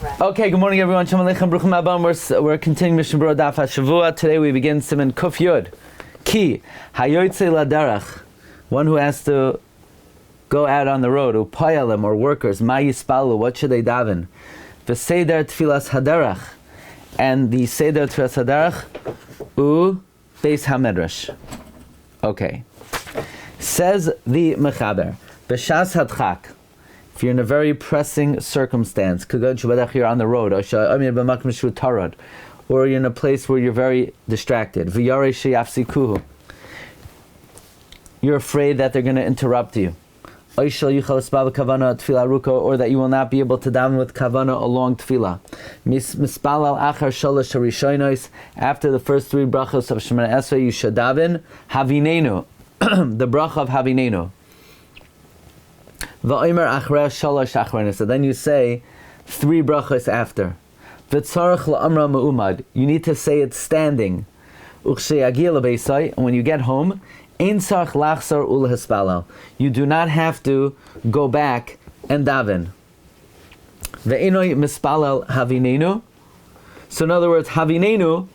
Okay, good morning everyone. Shalom Aleichem, Bruchim Abam. We're continuing Mishnah Berurah Daf HaShavua. Today we begin Siman Kuf Yud. Ki, hayotzei laderech, one who has to go out on the road, upayalim, or workers, ma yispalu, what should they daven? V'seder tfilas haderech, and the seder tfilas haderech, beis hamedrash. Okay. Says the Mechaber, b'shas hadchak, if you're in a very pressing circumstance, you're on the road, or you're in a place where you're very distracted, you're afraid that they're going to interrupt you, or that you will not be able to daven with kavana a long tefillah. After the first three brachos of Shemana Esrei, you should daven Havineinu, the bracha of Havineinu. So then you say three brachos after. You need to say it standing. And when you get home, you do not have to go back and daven. So in other words, Havineinu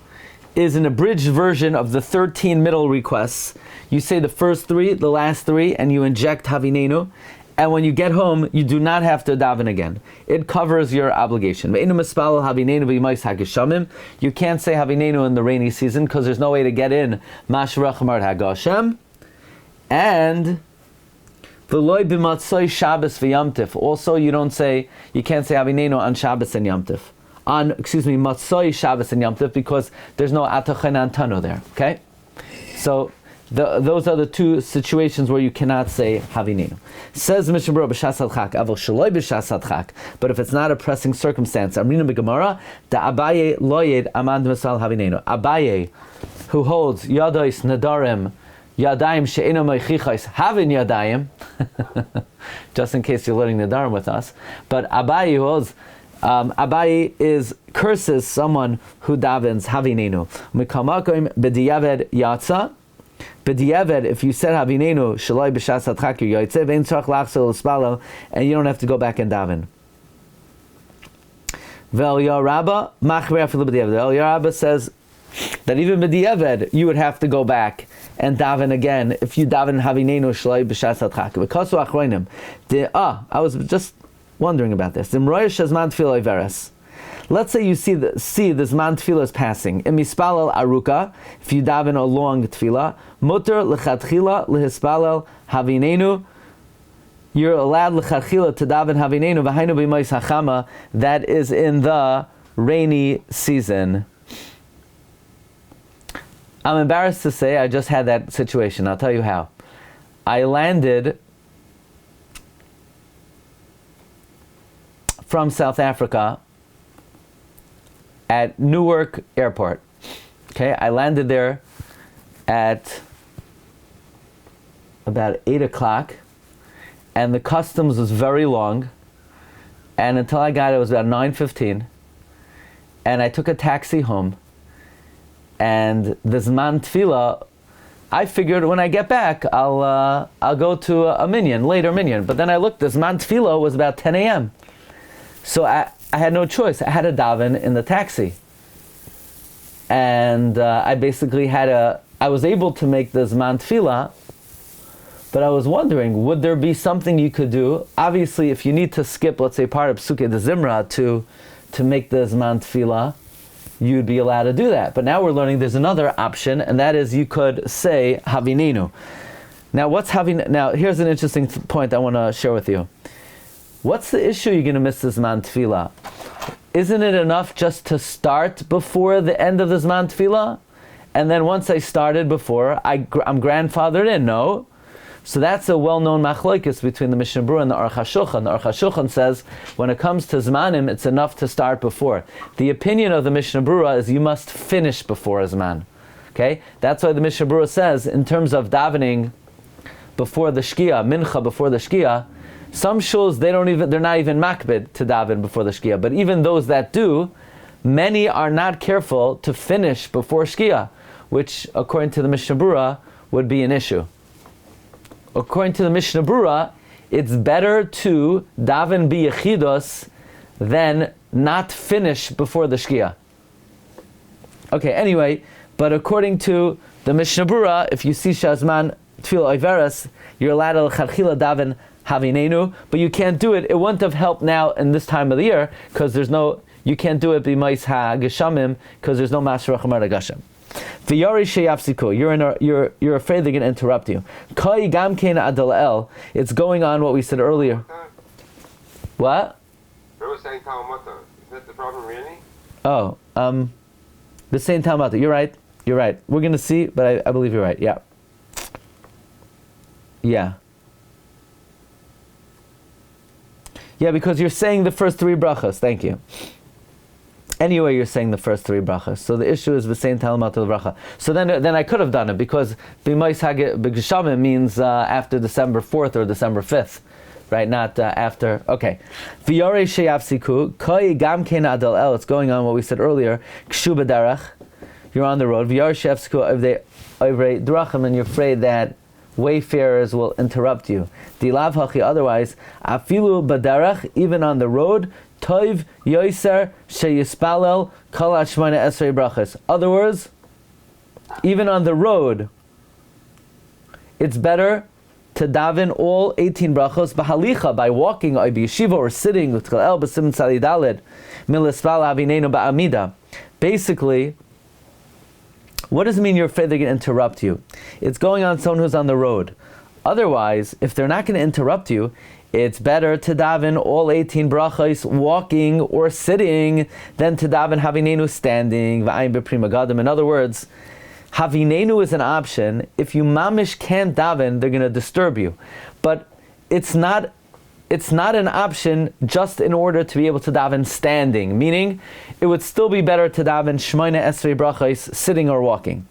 is an abridged version of the 13 middle requests. You say the first three, the last three, and you inject Havineinu. And when you get home, you do not have to daven again. It covers your obligation. You can't say Havineinu in the rainy season because there's no way to get in. And also, you can't say Havineinu on Shabbos and Yom Tif. Matzoi Shabbos and Yom Tif, because there's no Atachan Antano there. Okay? So those are the two situations where you cannot say Havineinu. Says Mishnah Berurah b'shas hadchak, avol shaloi b'shas hadchak. But if it's not a pressing circumstance, Amrina b'Gemara, da Abaye loyed amand misal Havineinu. Abaye, who holds yadois nadarim, yadayim she'eno meichichos havin yadayim, just in case you're learning nadarim with us. But Abaye holds, Abaye curses someone who davens Havineinu. Mikamakim b'diyaved yatsa. B'diavad, if you said Havineinu shaloi b'shas hadchak yoytze ve'en tzarich lachzor l'spalo, and you don't have to go back and daven. Ve'el Yarabba machmer after b'diavad. El Yarabba says that even b'diavad you would have to go back and daven again if you daven Havineinu shaloi b'shas hadchak. V'kasu achronim. I was just wondering about this. Dimroya shazman tefillah iveres. Let's say you see the Zman Tefillah is passing. In Mispalel Aruka, if you daven a long Tefillah, Mutter L'chadchila L'hispalel Havineinu, you're allowed L'chadchila to daven Havineinu, V'hainu b'mois hachama, that is in the rainy season. I'm embarrassed to say I just had that situation. I'll tell you how. I landed from South Africa at Newark Airport. Okay, I landed there at about 8 o'clock, and the customs was very long, and until I got it was about 9:15, and I took a taxi home, and the Zman Tefillah, I figured when I get back I'll go to a later minyan, but then I looked, the Zman Tefillah was about 10 a.m. So I had no choice. I had to daven in the taxi. And I basically I was able to make the Zman Tefillah, but I was wondering, would there be something you could do? Obviously, if you need to skip, let's say, part of Psukei de Zimra to make the Zman Tefillah, you'd be allowed to do that. But now we're learning there's another option, and that is you could say Havineinu. Now, Now, here's an interesting point I want to share with you. What's the issue you're going to miss the Zman Tefillah? Isn't it enough just to start before the end of the Zman Tefillah? And then once I started before, I'm grandfathered in? No. So that's a well-known machlokes between the Mishnah Berurah and the Aruch HaShulchan. The Aruch HaShulchan says, when it comes to Zmanim, it's enough to start before. The opinion of the Mishnah Berurah is you must finish before Zman. Okay? That's why the Mishnah Berurah says, in terms of davening before the Shkia, Mincha before the Shkia, some shuls, they're not even makbid to daven before the Shkia. But even those that do, many are not careful to finish before Shkia, which, according to the Mishnah Berurah, would be an issue. According to the Mishnah Berurah, it's better to daven biyechidos than not finish before the Shkia. Okay, anyway, but according to the Mishnah Berurah, if you see Shazman Tefillah Iveres, you're allowed to l'chadchila daven Havineinu, but you can't do it. It wouldn't have helped now in this time of the year, because you can't do it b'mais ha-geshamim, because there's no Maser Rachamar Gashem. V'yari sheyafsiku, you're afraid they're going to interrupt you. Kai gam kein adal el, it's going on what we said earlier. What? They were saying Talamata. Is that the problem really? Oh, the same Talamata. You're right. We're going to see, but I believe you're right. Yeah. Yeah, because you're saying the first three brachas. Thank you. Anyway, you're saying the first three brachas. So the issue is v'sein talamata l'bracha. So then I could have done it, because b'mais ha'geshamim means after December 4th or December 5th. Right, not after. Okay. V'yarei sheyafsiku koi gam kein adal el. It's going on what we said earlier. Kshu b'darach. You're on the road. V'yarei sheyafsiku ovrei drachim, and you're afraid that wayfarers will interrupt you. Dilav hachi. Otherwise, afilu b'darach, even on the road. Toiv yoiser sheyispalel kol hashmona esrei brachas. Other words, even on the road, it's better to daven all 18 brachos b'halicha, by walking, or b'yeshiva, or sitting, u'tchalel b'siman tzadidaled, milisval Havineinu ba'amida. Basically, what does it mean you're afraid they're going to interrupt you? It's going on someone who's on the road. Otherwise, if they're not going to interrupt you, it's better to daven all 18 brachos walking or sitting than to daven Havineinu standing, v'ayin b'prima gadim. In other words, Havineinu is an option. If you mamish can't daven, they're going to disturb you. But it's not an option just in order to be able to daven standing. Meaning, it would still be better to daven shmona esrei brachos sitting or walking.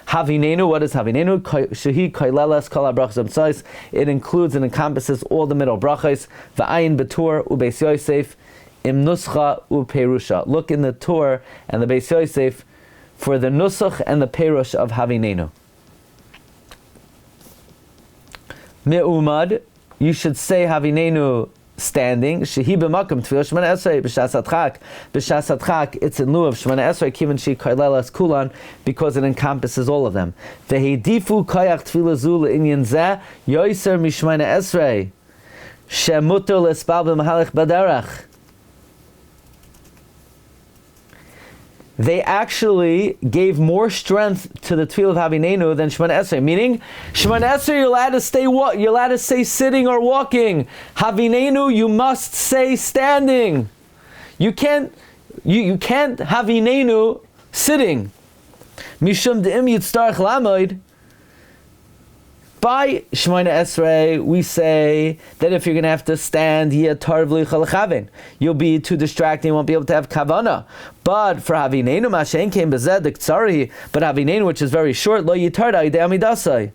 Havineinu, what is Havineinu? Shehi kaileles kol habrachos amtzos. It includes and encompasses all the middle brachos. V'ayin b'tur u'beis Yosef im nuscha u'perusha. Look in the Tur and the Beis Yosef for the nusach and the perush of Havineinu. Me'umad, you should say Havineinu standing. Shehi b'makam tefillah shmona esrei b'shas hadchak. B'shas hadchak, it's in lieu of shmona esrei, kiven she kailelas kulan, because it encompasses all of them. V'heidifu kayach tefillah zu le'inyan zeh yoiser mishmona esrei shemuter l'espal b'mahalech baderach. They actually gave more strength to the tefillah of Havineinu than Shemona Esrei. Meaning, Shemona Esrei you're allowed to say sitting or walking. Havineinu you must say standing. You can't Havineinu sitting. Mishum de'im yitztarach lamoid. By Shemona Esrei, we say that if you're going to have to stand, you'll be too distracting, you won't be able to have kavana. But for Havineinu, Mashen came bezedek tzari, but Havineinu, which is very short, lo yitarda ide amidasai.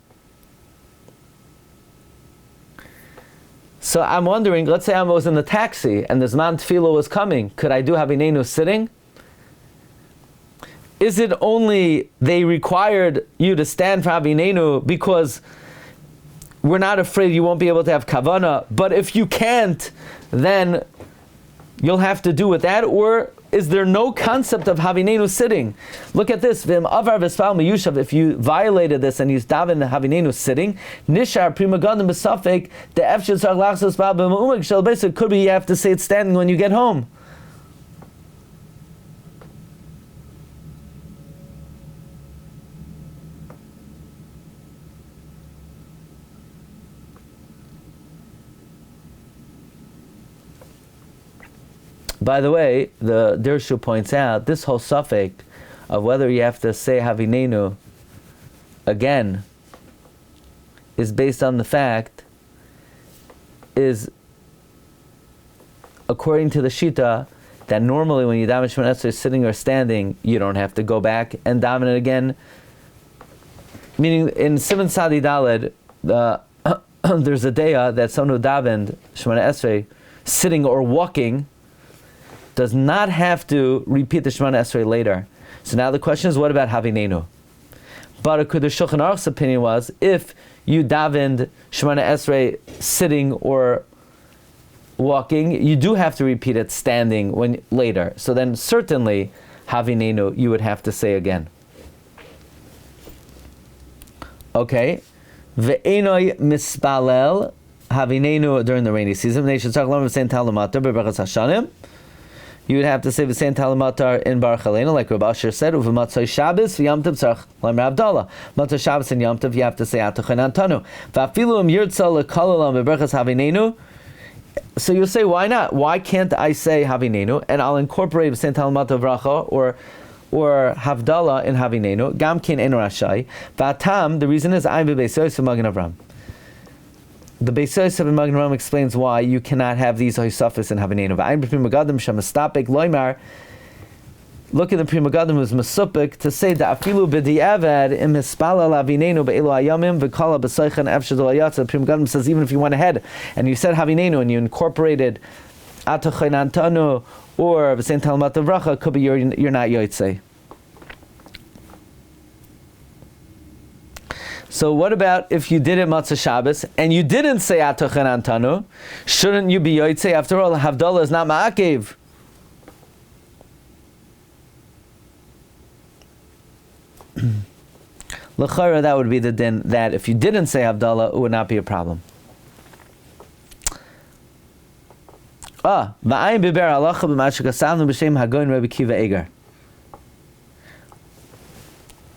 So I'm wondering, let's say I was in the taxi and the Zman Tefillah was coming, could I do Havineinu sitting? Is it only they required you to stand for Havineinu because we're not afraid you won't be able to have kavana, but if you can't, then you'll have to do with that? Or is there no concept of Havineinu sitting? Look at this. If you violated this and you daven Havineinu sitting, nishar prima gadim b'safek the efshel tzarich lachzos ba'al b'ma'umik shel beis. Could be you have to say it standing when you get home. By the way, the Dirshu points out, this whole suffix of whether you have to say Havineinu again is based on the fact, is according to the Shita, that normally when you daven Shemona Esrei sitting or standing, you don't have to go back and daven it again. Meaning in Siman Sadi Daled, there's a daya that someone who davened Shemona Esrei sitting or walking does not have to repeat the Shemona Esrei later. So now the question is, what about Havineinu? But the Shulchan Aruch's opinion was, if you davened Shemona Esrei sitting or walking, you do have to repeat it standing when later. So then certainly, Havineinu, you would have to say again. Okay. Ve'enoi mispalel Havineinu during the rainy season. They should talk along saying Talamatar be'berachas hashanim. You would have to say the same Talamatar in Baruch Aleinu, like Rabbi Asher said, Uvematzoi Shabbos v'Yom Tov tzarich l'mer Abdallah. Matzoi Shabbos and Yom Tov, you have to say Atachan Antanu. Va'afilu im yirtza lekalalam be'berachas Havineinu. So you'll say, why not? Why can't I say Havineinu and I'll incorporate the same Talamatar bracha or Havdalah in Havineinu? Gam kin eno rashai. Va'atam, the reason is I'm be'Beis Yosef Magen Avram. The Beis Yosef in Magen Avram explains why you cannot have these Hosafis in Havineinu. Look at the Pri Megadim who's Mesupik to say that Afilu b'di'avad im hispala Havineinu be'elu ayamim v'kala b'soichen efshadol ayatza. The Pri Megadim says even if you went ahead and you said Havineinu and you incorporated Atachin Antanu or V'sein Talmat Avracha, could be you're not Yotzei. So what about if you did it Matzah Shabbos and you didn't say Atachin Antanu? Shouldn't you be Yotzei? After all, Havdalah is not Ma'akev. L'chara, that would be the din that if you didn't say Havdalah, it would not be a problem. V'ayin biber halacha b'mashikasamnu b'shem hagoyin Rabbi Kiva Eger.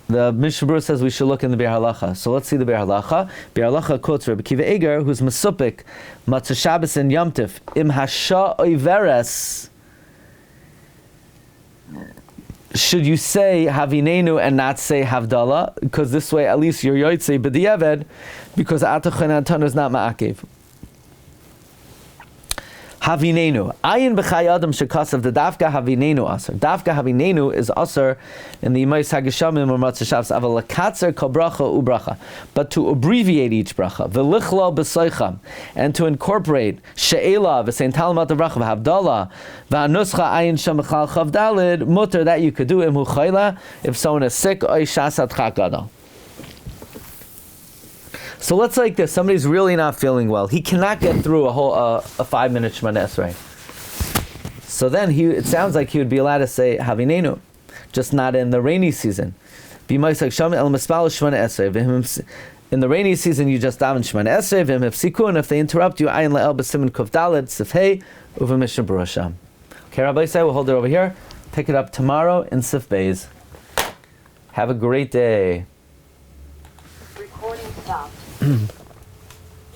The Mishnah Berurah says we should look in the Be'er Halacha. So let's see the Be'er Halacha. Be'er Halacha quotes Rabbi Kiva Eger, who's Mesupik, Matzah Shabbos and Yom Tov, Im Hasha Oiveres. Should you say Havineinu and not say Havdalah? Because this way at least you're Yotzei b'di'eved, because Atachin Antanu is not Ma'akev. Havineinu. Ayin b'chai adam shekasav the dafka Havineinu aser. Dafka Havineinu is aser in the Yimais Hageshamim or Matzah Shabbos aval lekatzer kol bracha ubracha. But to abbreviate each bracha, v'lichlo b'soicham, and to incorporate she'ela v'sein talmat bracha v'havdalah v'anuscha ayin shem b'chal chavdalid mutter, that you could do imhu chayla if someone is sick or shasat chakadal. So let's like this. Somebody's really not feeling well. He cannot get through a whole 5-minute Shemana Esrei. So then it sounds like he would be allowed to say Havineinu, just not in the rainy season. In the rainy season, you just daven Shemana Esrei. And if they interrupt you, ayin le'el b'siman kuf daled sifhei uva Mishnah Berurah Sham. Okay, Rabbi Say, we'll hold it over here. Pick it up tomorrow in Sif Beis. Have a great day. Recording stopped.